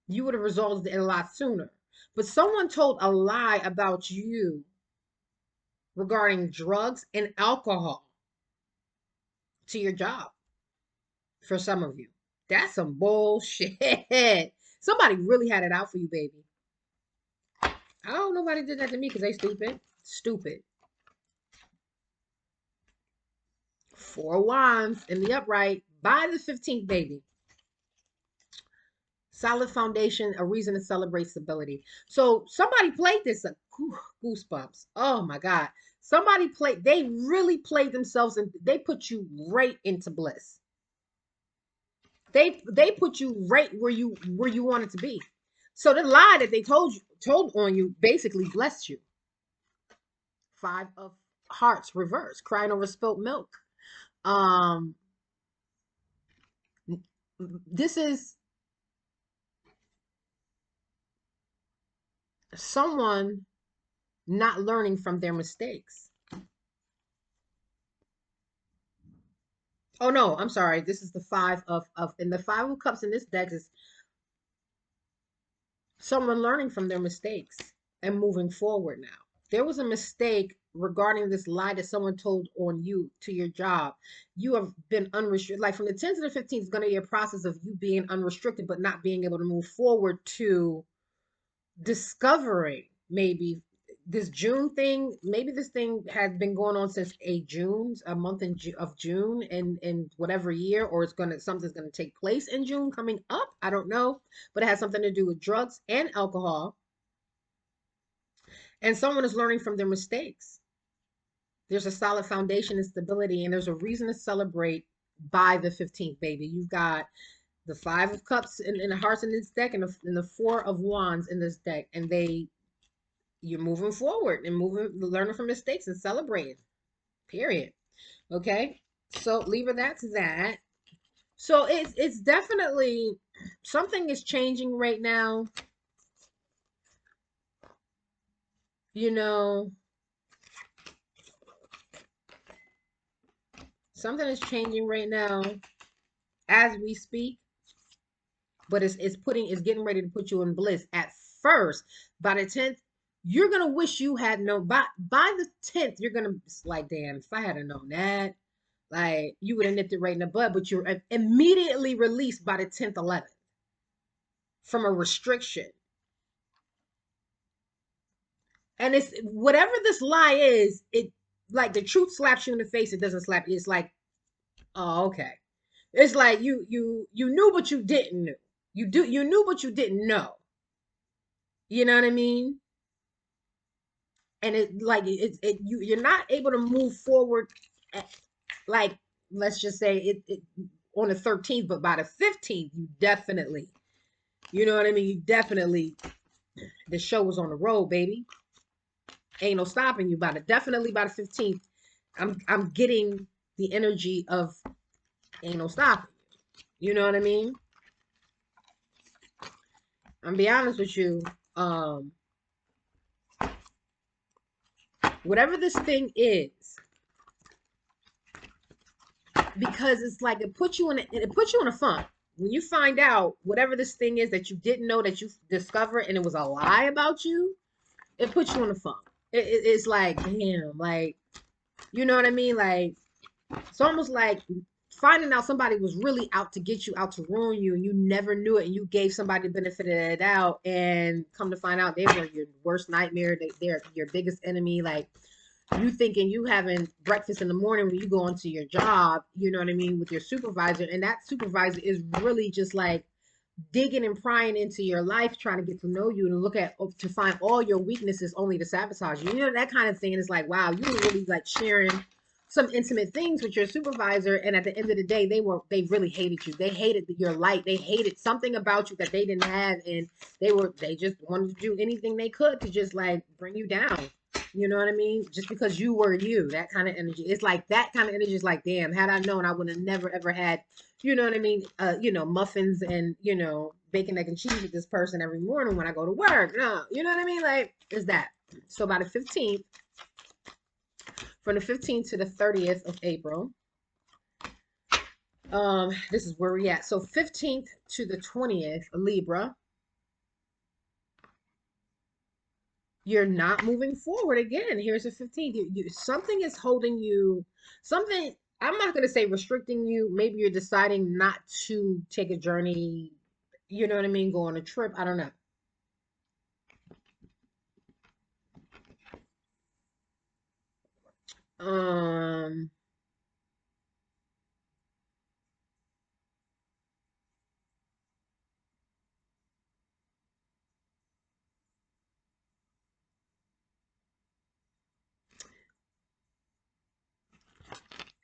you would have resolved it a lot sooner. But someone told a lie about you regarding drugs and alcohol to your job for some of you. That's some bullshit. Somebody really had it out for you, baby. Oh, nobody did that to me because they stupid. Stupid. 4 wands in the upright by the 15th, baby. Solid foundation, a reason to celebrate stability. So somebody played this. Goosebumps. Oh my God. They really played themselves and they put you right into bliss. They put you right where you wanted to be. So the lie that they told on you basically blessed you. 5 of Hearts reverse, crying over spilt milk. This is someone not learning from their mistakes. Oh no, I'm sorry. This is the 5 of and the 5 of Cups in this deck is someone learning from their mistakes and moving forward now. There was a mistake regarding this lie that someone told on you to your job. You have been unrestricted. Like from the 10th to the 15th is going to be a process of you being unrestricted, but not being able to move forward to discovering maybe this June thing. Maybe this thing has been going on since a month of June and whatever year, or something's gonna take place in June coming up. I don't know, but it has something to do with drugs and alcohol. And someone is learning from their mistakes. There's a solid foundation and stability, and there's a reason to celebrate by the 15th, baby. You've got the 5 of Cups in the Hearts in this deck and the 4 of Wands in this deck. And you're moving forward and learning from mistakes and celebrating. Period. Okay. So Libra, that's that. So it's definitely something is changing right now. You know, something is changing right now as we speak, but it's getting ready to put you in bliss. At first, by the 10th, you're gonna wish you had known. By the 10th, you're gonna be like, damn, if I had known that, like you would have nipped it right in the bud. But you're immediately released by the 10th, 11th from a restriction. And it's whatever this lie is, it like the truth slaps you in the face. It doesn't slap you. It's like, oh, okay. It's like you knew, but you didn't know. You knew, but you didn't know. You know what I mean? And you're not able to move forward. Like let's just say it on the 13th, but by the 15th, you definitely, you know what I mean? You definitely The show was on the road, baby. Ain't no stopping you. Definitely by the 15th, I'm getting the energy of ain't no stopping. You know what I mean? I'm be honest with you. Um, Whatever this thing is, because it's like it puts you in a funk when you find out whatever this thing is that you didn't know that you discovered and it was a lie about you. It puts you in a funk. It's like, damn, like, you know what I mean? Like, it's almost like finding out somebody was really out to get you, out to ruin you, and you never knew it, and you gave somebody the benefit of the doubt, and come to find out they were your worst nightmare. They're your biggest enemy. Like, you thinking you having breakfast in the morning when you go into your job, you know what I mean, with your supervisor, and that supervisor is really just like digging and prying into your life, trying to get to know you and look at to find all your weaknesses only to sabotage you. You know, that kind of thing. And it's like, wow, you were really like sharing some intimate things with your supervisor, and at the end of the day, they really hated you. They hated your light. They hated something about you that they didn't have, and they just wanted to do anything they could to just like bring you down. You know what I mean? Just because you were you, that kind of energy. It's like that kind of energy is like, damn, had I known, I would have never ever had, you know what I mean? Muffins and, bacon, egg, and cheese with this person every morning when I go to work. No, you know what I mean? Like, is that. So by the 15th, from the 15th to the 30th of April, this is where we at. So 15th to the 20th, Libra, you're not moving forward again. Here's the 15th. Something is holding you, something, I'm not going to say restricting you. Maybe you're deciding not to take a journey, you know what I mean? Go on a trip. I don't know. Um,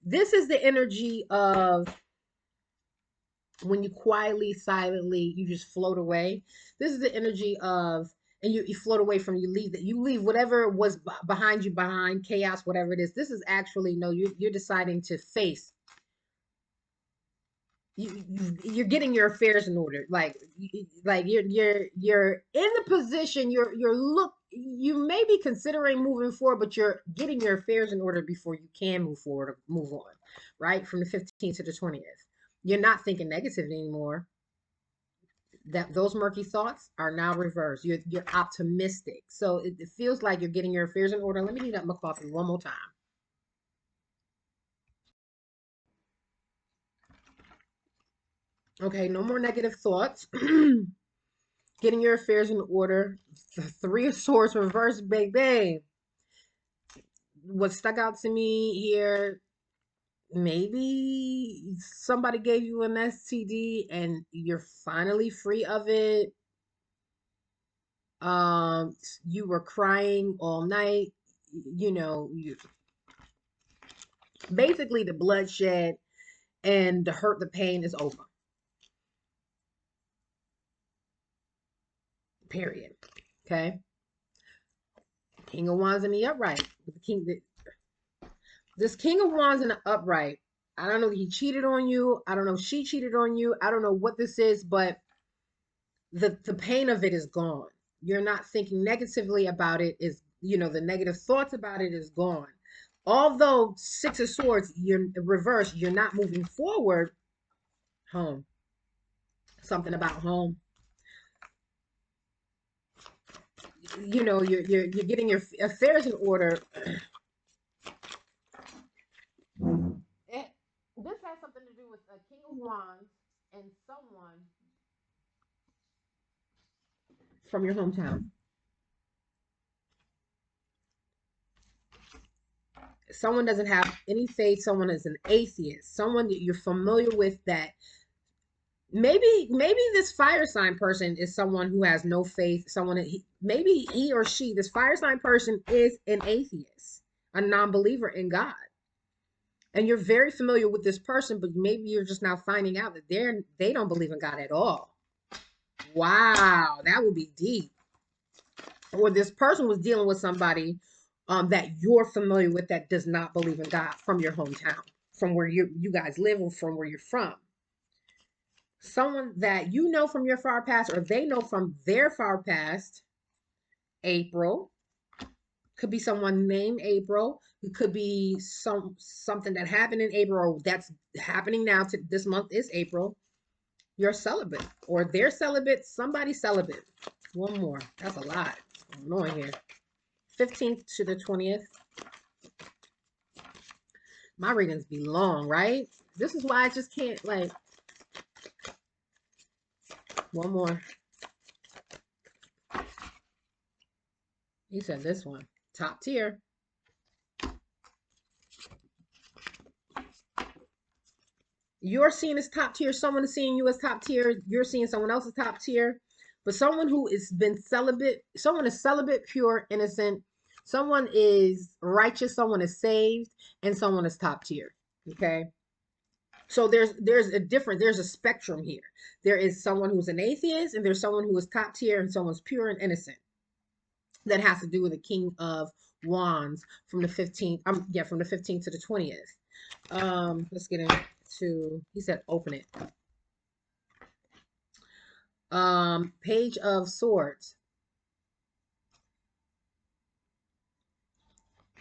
this is the energy of when you quietly, silently, you just float away. This is the energy of, and you float away from, you leave whatever was behind you, behind chaos, whatever it is. This is actually, no, you're deciding to face, you're getting your affairs in order. Like you're in the position, you may be considering moving forward, but you're getting your affairs in order before you can move forward or move on, right? From the 15th to the 20th. You're not thinking negative anymore. That those murky thoughts are now reversed. You're optimistic. So it feels like you're getting your affairs in order. Let me do that my coffee one more time. Okay, no more negative thoughts. Getting your affairs in order. The Three of Swords reversed, baby. What stuck out to me here, maybe somebody gave you an STD and you're finally free of it. You were crying all night. You basically, the bloodshed and the hurt, the pain is over. Period. Okay. King of Wands in the upright. This King of Wands in the upright. I don't know if he cheated on you. I don't know if she cheated on you. I don't know what this is, but the pain of it is gone. You're not thinking negatively about it. Is the negative thoughts about it is gone. Although Six of Swords, you're reversed. You're not moving forward. Home. Something about home. You're getting your affairs in order. This has something to do with a King of Wands and someone from your hometown. Someone doesn't have any faith. Someone is an atheist. Someone that you're familiar with, that maybe this fire sign person is someone who has no faith. Someone that maybe he or she, this fire sign person, is an atheist, a non-believer in God. And you're very familiar with this person, but maybe you're just now finding out that they don't believe in God at all. Wow, that would be deep. or this person was dealing with somebody that you're familiar with that does not believe in God from your hometown, from where you guys live, or from where you're from. Someone that you know from your far past, or they know from their far past. April could be someone named April. It could be something that happened in April, or that's happening now. To this month is April. You're celibate, or they're celibate. Somebody's celibate. One more. That's a lot going on here. 15th to the 20th. My readings be long, right? This is why I just can't, like, one more. He said this one. Top tier. You're seen as top tier. Someone is seeing you as top tier. You're seeing someone else as top tier. But someone who has been celibate, someone is celibate, pure, innocent. Someone is righteous. Someone is saved, and someone is top tier. Okay. So there's a different, there's a spectrum here. There is someone who's an atheist, and there's someone who is top tier, and someone's pure and innocent. That has to do with the King of Wands from the 15th. From the 15th to the 20th. Let's get into. He said, open it. Page of Swords.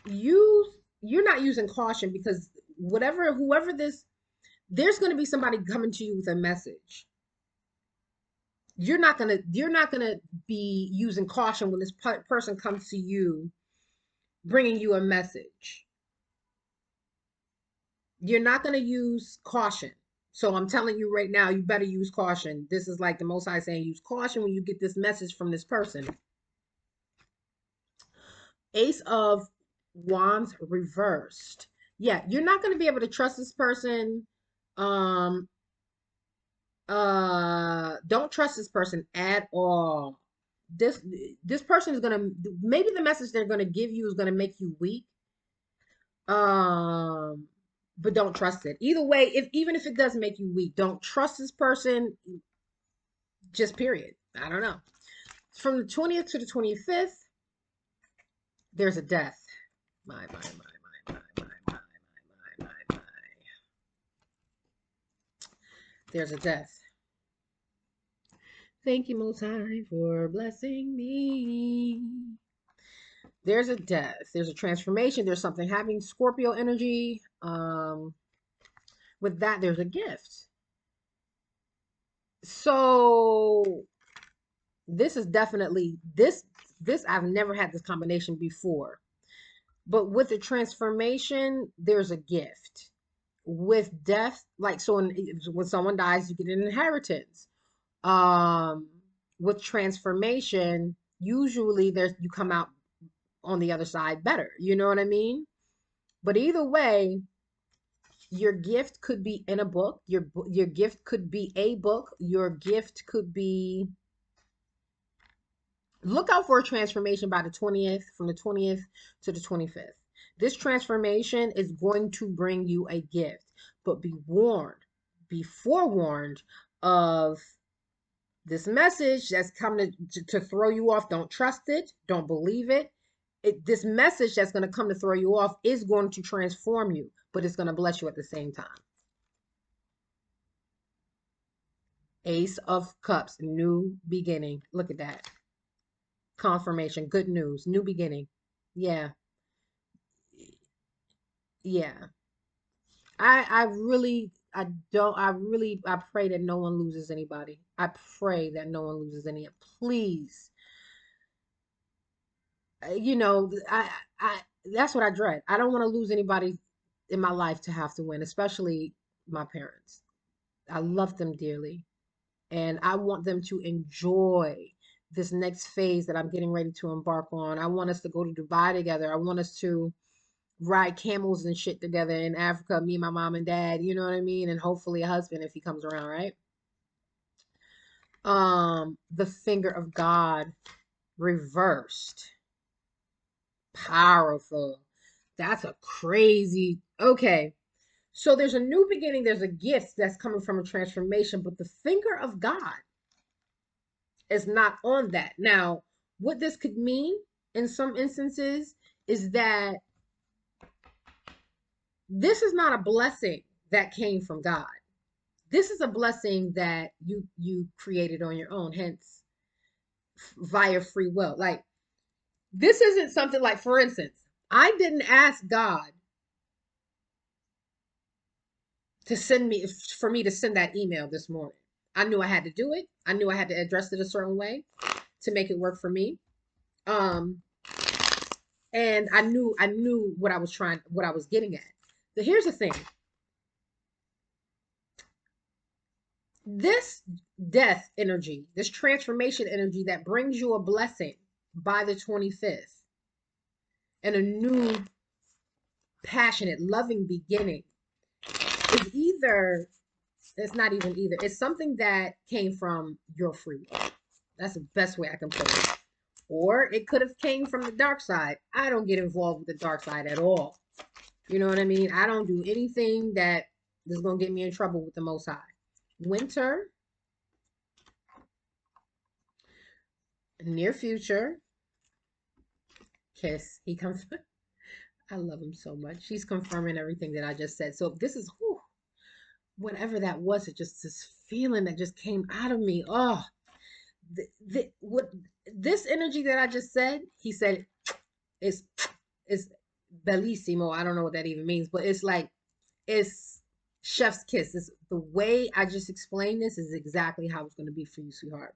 You're not using caution, because whoever this, there's going to be somebody coming to you with a message. You're not gonna be using caution when this person comes to you bringing you a message. You're not going to use caution. So I'm telling you right now, you better use caution. This is like the Most High saying, use caution when you get this message from this person. Ace of Wands reversed. Yeah, you're not going to be able to trust this person. Um, don't trust this person at all. This person is gonna, maybe the message they're gonna give you is gonna make you weak. Um, but don't trust it. Either way, even if it does make you weak, don't trust this person. Just period. I don't know. From the 20th to the 25th, there's a death. My. There's a death. Thank you, Most High, for blessing me. There's a death. There's a transformation. There's something happening. Scorpio energy. With that, there's a gift. So this is definitely this. I've never had this combination before. But with the transformation, there's a gift. With death, like, so when someone dies, you get an inheritance. With transformation, usually you come out on the other side better. You know what I mean? But either way, your gift could be in a book. Your gift could be a book. Your gift could be, look out for a transformation by the 20th, from the 20th to the 25th. This transformation is going to bring you a gift, but be warned, be forewarned of this message that's coming to throw you off. Don't trust it. Don't believe it. This message that's going to come to throw you off is going to transform you, but it's going to bless you at the same time. Ace of Cups, new beginning. Look at that. Confirmation, good news, new beginning. Yeah. Yeah. I really, I don't, I pray that no one loses anybody. I pray that no one loses any. Please. I that's what I dread. I don't want to lose anybody in my life to have to win, especially my parents. I love them dearly, and I want them to enjoy this next phase that I'm getting ready to embark on. I want us to go to Dubai together. I want us to ride camels and shit together in Africa, me, my mom and dad, you know what I mean? And hopefully a husband if he comes around, right? The finger of God reversed. Powerful. That's a crazy. Okay. So there's a new beginning, there's a gift that's coming from a transformation, but the finger of God is not on that. Now, What this could mean in some instances is that this is not a blessing that came from God. This is a blessing that you created on your own, hence via free will. Like, this isn't something like, for instance, I didn't ask God to send me for me to send that email this morning. I knew I had to do it. I knew I had to address it a certain way to make it work for me. Um, and I knew what I was getting at. So here's the thing. This death energy, this transformation energy that brings you a blessing by the 25th and a new passionate, loving beginning is either, it's not even either, it's something that came from your free will. That's the best way I can put it. Or it could have came from the dark side. I don't get involved with the dark side at all. You know what I mean? I don't do anything that is going to get me in trouble with the Most High. Winter, near future, Kiss. He comes. I love him so much. He's confirming everything that I just said. So this is, whew, whatever that was, it just this feeling that just came out of me. Oh, what this energy that I just said, he said, is bellissimo. I don't know what that even means, but it's like, it's chef's kiss. It's the way I just explained this is exactly how it's going to be for you, sweetheart.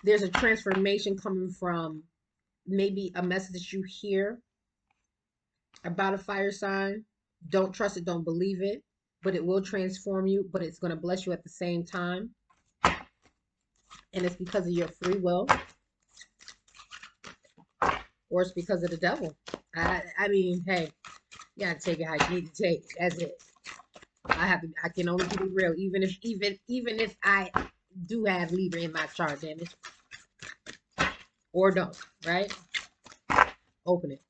There's a transformation coming from maybe a message that you hear about a fire sign. Don't trust it, don't believe it, but it will transform you, but it's going to bless you at the same time. And it's because of your free will, or it's because of the devil. I mean, hey, you gotta take it how you need to take it. That's it. I can only keep it real, even if I do have Libra in my chart, damn it. Or don't, right? Open it.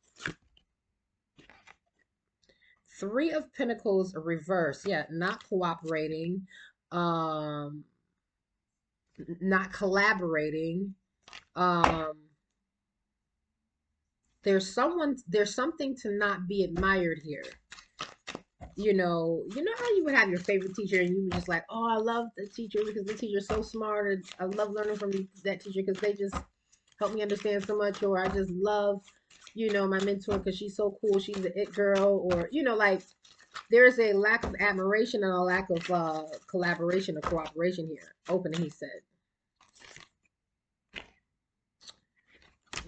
Three of Pentacles reverse. Yeah, not cooperating, not collaborating. There's something to not be admired here. You know how you would have your favorite teacher and you were just like, oh, I love the teacher because the teacher's so smart, and I love learning from that teacher because they just help me understand so much, or I just love, my mentor because she's so cool, she's the it girl, or like, there's a lack of admiration and a lack of collaboration or cooperation here. Opening, he said.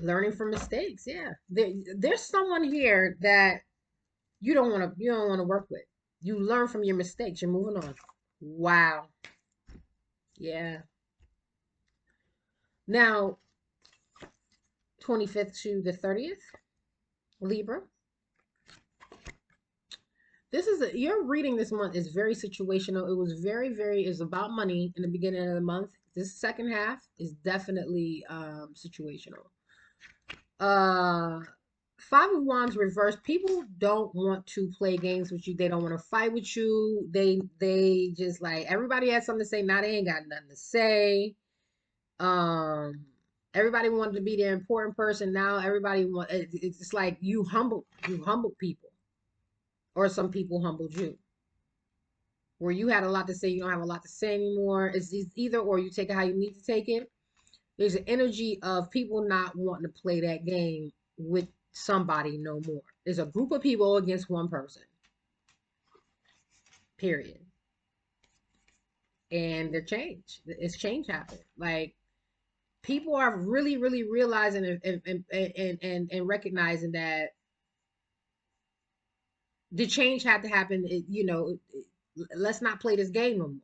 Learning from mistakes. Yeah, there's someone here that you don't want to work with. You learn from your mistakes. You're moving on. Wow. Yeah. Now, 25th to the 30th, Libra. Your reading this month is very situational. It was is about money in the beginning of the month. This second half is definitely situational. Five of Wands reversed. People don't want to play games with you. They don't want to fight with you. They just, like, everybody has something to say. Now they ain't got nothing to say. Everybody wanted to be the important person. Now it's just like you humbled people, or some people humbled you. Where you had a lot to say, you don't have a lot to say anymore. It's either or. You take it how you need to take it. There's an energy of people not wanting to play that game with somebody no more. There's a group of people against one person. Period. And it's change happened. Like, people are really, really realizing and recognizing that the change had to happen. Let's not play this game no more.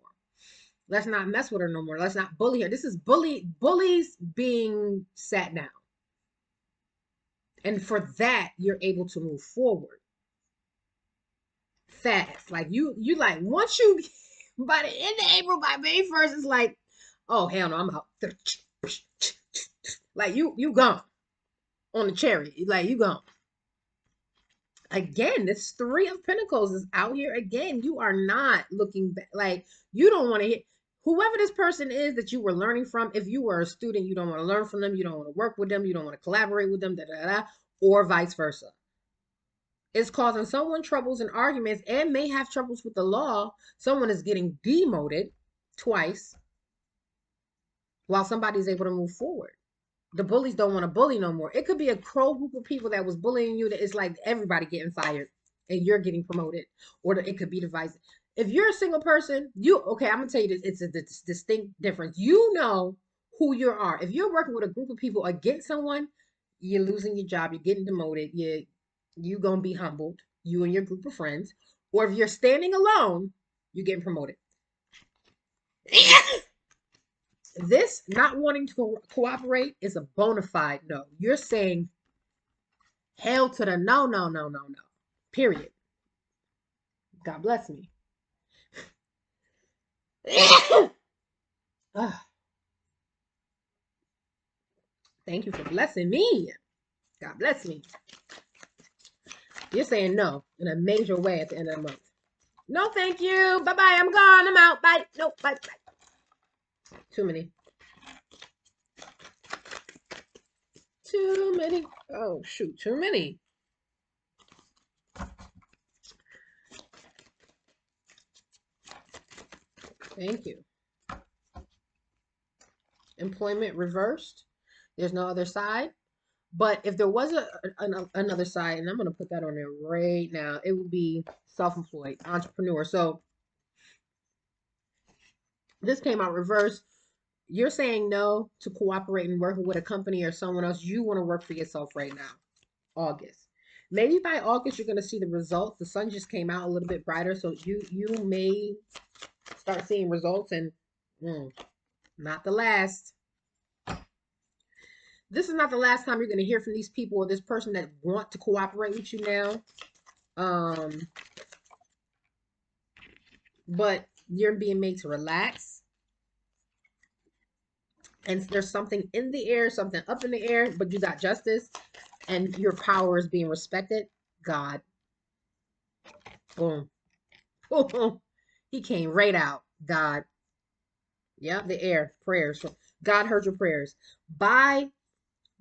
Let's not mess with her no more. Let's not bully her. This is bullies being sat down. And for that, you're able to move forward fast. Like, you like, once you, by the end of April, by May 1st, it's like, oh, hell no, I'm out. Like, you gone on the cherry. Like, you gone. Again, this Three of Pentacles is out here again. You are not looking back. Like, you don't want to hit. Whoever this person is that you were learning from, if you were a student, you don't want to learn from them, you don't want to work with them, you don't want to collaborate with them, or vice versa. It's causing someone troubles and arguments and may have troubles with the law. Someone is getting demoted twice while somebody's able to move forward. The bullies don't want to bully no more. It could be a crow group of people that was bullying you that it's like everybody getting fired and you're getting promoted, or it could be divided. If you're a single person, okay, I'm gonna tell you this, it's a distinct difference. You know who you are. If you're working with a group of people against someone, you're losing your job, you're getting demoted, you gonna be humbled, you and your group of friends. Or if you're standing alone, you're getting promoted. This not wanting to cooperate is a bona fide no. You're saying hell to the no, no, no, no, no. Period. God bless me. Thank you for blessing me. God bless me. You're saying no in a major way at the end of the month. No, thank you. Bye-bye. I'm gone. I'm out. Bye. Nope. Bye. Bye. Too many. Too many. Oh, shoot. Too many. Thank you. Employment reversed. There's no other side. But if there was another side, and I'm going to put that on there right now, it would be self-employed, entrepreneur. So this came out reverse. You're saying no to cooperating, working with a company or someone else. You want to work for yourself right now. August. Maybe by August you're going to see the results. The sun just came out a little bit brighter, so you may start seeing results. And not the last. This is not the last time you're going to hear from these people or this person that want to cooperate with you now. But you're being made to relax. And there's something in the air, something up in the air, but you got justice and your power is being respected. God. Boom. Boom. He came right out. God. Yeah, the air. Prayers. God heard your prayers. By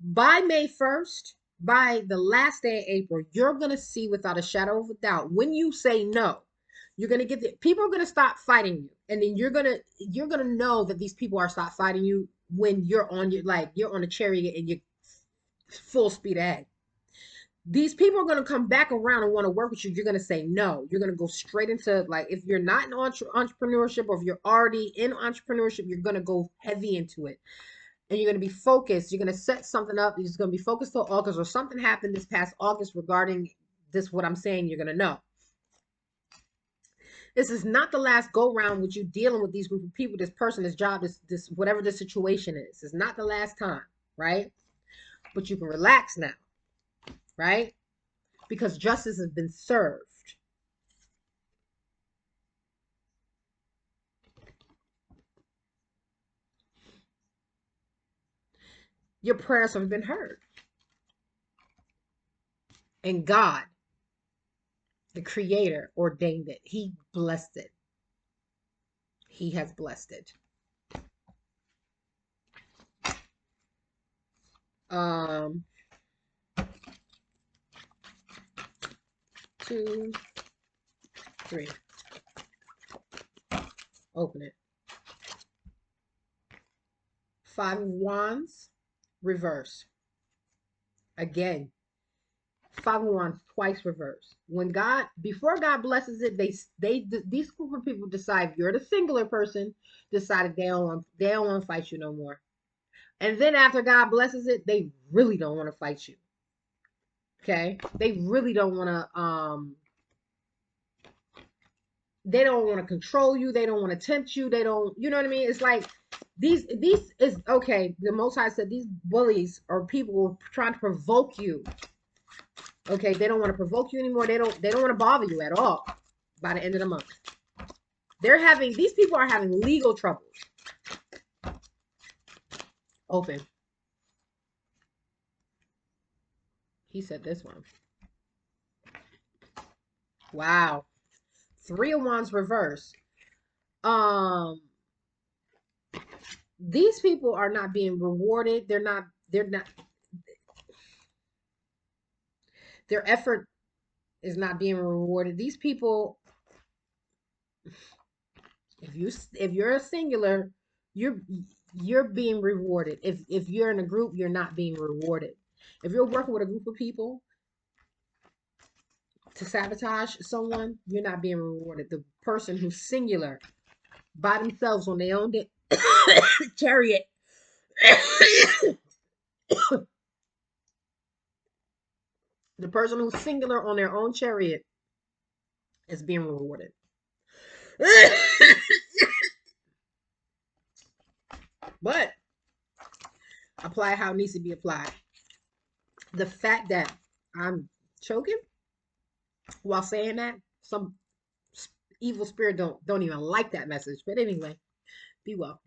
May 1st, by the last day of April, you're going to see without a shadow of a doubt, when you say no, you're going to get the people are going to stop fighting you. And then you're going to know that these people are stop fighting you when you're on you're on a chariot and you're full speed ahead. These people are going to come back around and want to work with you. You're going to say no. You're going to go straight into, like, if you're not in entrepreneurship or if you're already in entrepreneurship, you're going to go heavy into it. And you're going to be focused. You're going to set something up. You're just going to be focused till August, or something happened this past August regarding this, what I'm saying, you're going to know. This is not the last go round with you dealing with these group of people, this person, this job, this whatever the situation is. It's not the last time, right? But you can relax now, right? Because justice has been served. Your prayers have been heard. And God, the creator, ordained it. He blessed it. He has blessed it. 2, 3. Open it. 5 of Wands, reverse. Again, 5 of Wands twice reverse. Before God blesses it, these group of people decide, you're the singular person, decided they don't want to fight you no more. And then after God blesses it, they really don't want to fight you. Okay? They really don't want to they don't want to control you, they don't want to tempt you, they don't, you know what I mean? It's like these is okay. The Most High said these bullies or people were trying to provoke you. Okay, they don't want to provoke you anymore. They don't want to bother you at all by the end of the month. These people are having legal troubles. Open. He said this one. Wow. 3 of Wands reverse. these people are not being rewarded. They're not, their effort is not being rewarded. These people, if you're a singular, you're you're being rewarded. If you're in a group, you're not being rewarded. If you're working with a group of people to sabotage someone, you're not being rewarded. The person who's singular by themselves on their own chariot, the person who's singular on their own chariot is being rewarded. But apply how it needs to be applied. The fact that I'm choking while saying that, some evil spirit don't even like that message. But anyway, be well.